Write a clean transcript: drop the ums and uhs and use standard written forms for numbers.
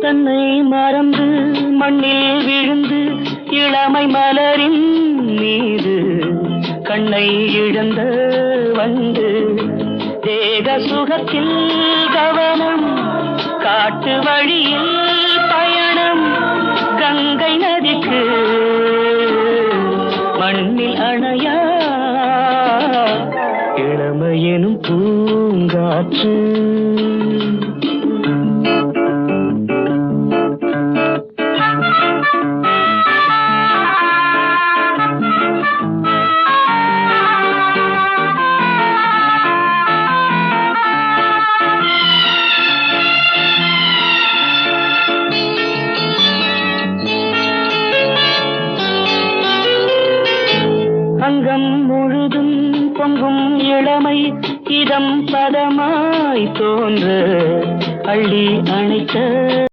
தன்னை மறந்து மண்ணில் விழுந்து இளமை மலரின் மீது கண்ணை இழந்த வந்து தேக சுகத்தில் கவனம் காட்டு வழியில் பயணம் கங்கை நதிக்கு மண்ணில் அணையா இளமையெனும் பூங்காற்று. அங்கம் முழுதும் பொங்கும் இளமை இதம் பதமாய் தோன்ற அள்ளி அணைத்த